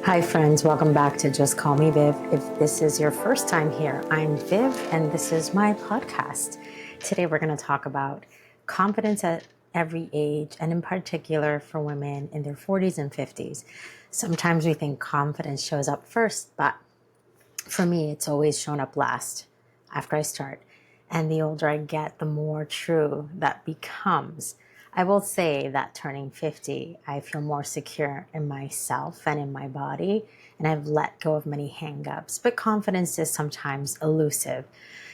Hi, friends. Welcome back to Just Call Me Viv. If this is your first time here, I'm Viv, and this is my podcast. Today, we're going to talk about confidence at every age, and in particular for women in their 40s and 50s. Sometimes we think confidence shows up first, but for me, it's always shown up last after I start. And the older I get, the more true that becomes. I will say that turning 50, I feel more secure in myself and in my body, and I've let go of many hangups. But confidence is sometimes elusive.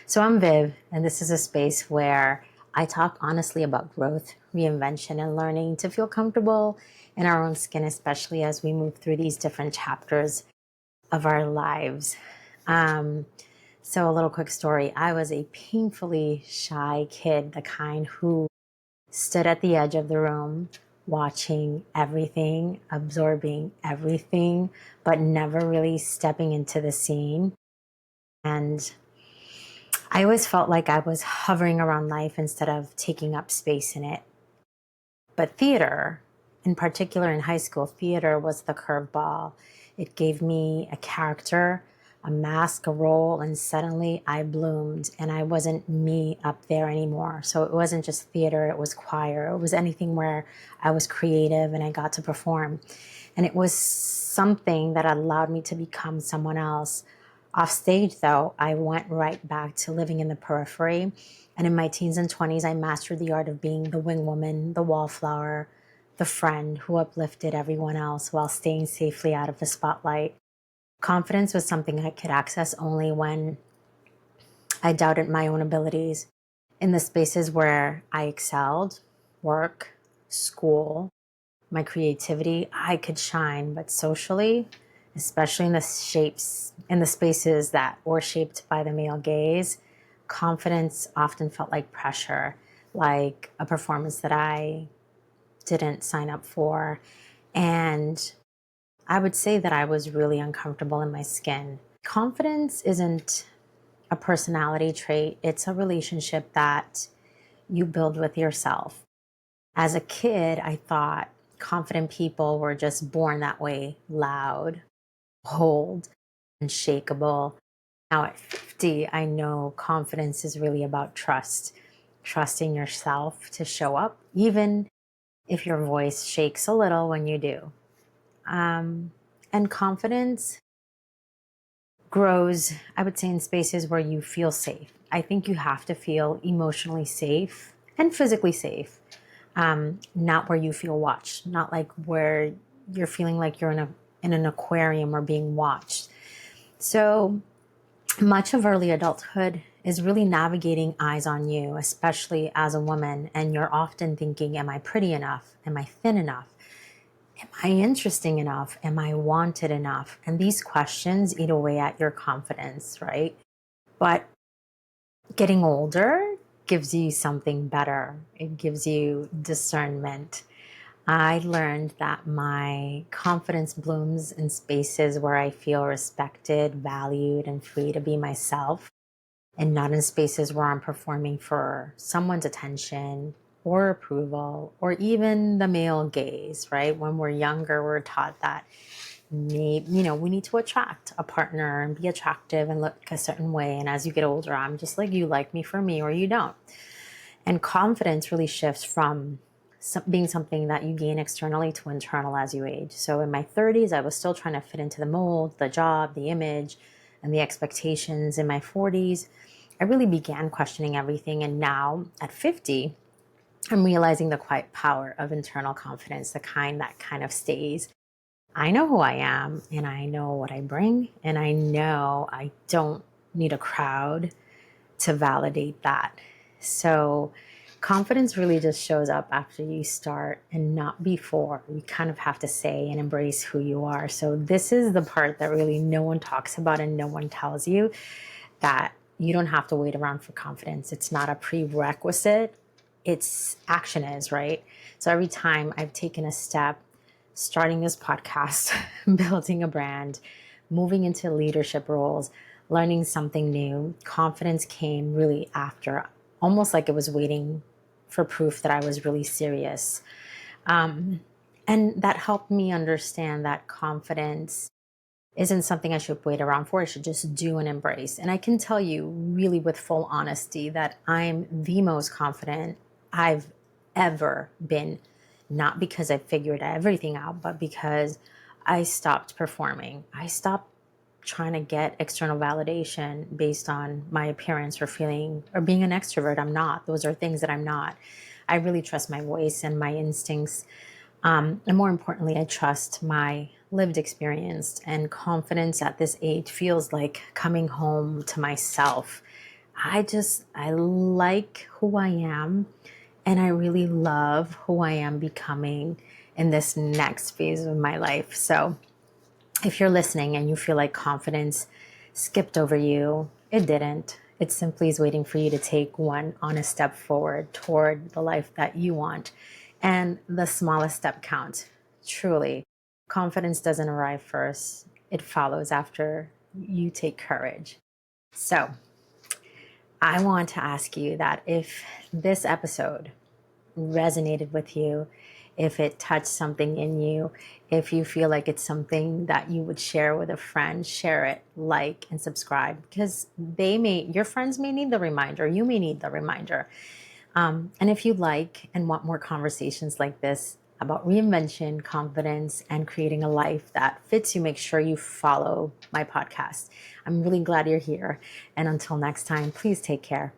So I'm Viv, and this is a space where I talk honestly about growth, reinvention, and learning to feel comfortable in our own skin, especially as we move through these different chapters of our lives. Um, so, a little quick story. I was a painfully shy kid, the kind who stood at the edge of the room, watching everything, absorbing everything, but never really stepping into the scene. And I always felt like I was hovering around life instead of taking up space in it. But theater, in particular in high school, theater was the curveball. It gave me a character, a mask, a role, and suddenly I bloomed and I wasn't me up there anymore. So it wasn't just theater, it was choir. It was anything where I was creative and I got to perform. And it was something that allowed me to become someone else. Off stage, though, I went right back to living in the periphery. And in my teens and 20s, I mastered the art of being the wing woman, the wallflower, the friend who uplifted everyone else while staying safely out of the spotlight. Confidence was something I could access only when I doubted my own abilities. In the spaces where I excelled, work, school, my creativity, I could shine, but socially, especially in the spaces that were shaped by the male gaze, confidence often felt like pressure, like a performance that I didn't sign up for. And I would say that I was really uncomfortable in my skin. Confidence isn't a personality trait, it's a relationship that you build with yourself. As a kid, I thought confident people were just born that way, loud, bold, unshakable. Now at 50, I know confidence is really about trust, trusting yourself to show up, even if your voice shakes a little when you do. And confidence grows, I would say, in spaces where you feel safe. I think you have to feel emotionally safe and physically safe, not where you feel watched, not like where you're feeling like you're in an aquarium or being watched. So much of early adulthood is really navigating eyes on you, especially as a woman, and you're often thinking, am I pretty enough? Am I thin enough? Am I interesting enough? Am I wanted enough? And these questions eat away at your confidence, right? But getting older gives you something better. It gives you discernment. I learned that my confidence blooms in spaces where I feel respected, valued, and free to be myself, and not in spaces where I'm performing for someone's attention or approval or even the male gaze, right? When we're younger, we're taught that maybe, we need to attract a partner and be attractive and look a certain way. And as you get older, I'm just like, you like me for me or you don't. And confidence really shifts from being something that you gain externally to internal as you age. So in my 30s, I was still trying to fit into the mold, the job, the image, and the expectations. In my 40s, I really began questioning everything. And now at 50, I'm realizing the quiet power of internal confidence, the kind that kind of stays. I know who I am and I know what I bring, and I know I don't need a crowd to validate that. So confidence really just shows up after you start and not before. You kind of have to say and embrace who you are. So this is the part that really no one talks about and no one tells you, that you don't have to wait around for confidence. It's not a prerequisite. It's action is, right? So every time I've taken a step, starting this podcast, building a brand, moving into leadership roles, learning something new, confidence came really after, almost like it was waiting for proof that I was really serious. And that helped me understand that confidence isn't something I should wait around for. I should just do and embrace. And I can tell you really with full honesty that I'm the most confident I've ever been, not because I figured everything out, but because I stopped performing. I stopped trying to get external validation based on my appearance or feeling or being an extrovert. I'm not. Those are things that I'm not. I really trust my voice and my instincts. And more importantly, I trust my lived experience, and confidence at this age feels like coming home to myself. I like who I am, and I really love who I am becoming in this next phase of my life. So if you're listening and you feel like confidence skipped over you, it didn't. It simply is waiting for you to take one honest step forward toward the life that you want. And the smallest step counts, truly. Confidence doesn't arrive first, it follows after you take courage. So, I want to ask you that if this episode resonated with you, if it touched something in you, if you feel like it's something that you would share with a friend, share it, like, and subscribe, because your friends may need the reminder, you may need the reminder. And if you like and want more conversations like this about reinvention, confidence, and creating a life that fits you, make sure you follow my podcast. I'm really glad you're here. And until next time, please take care.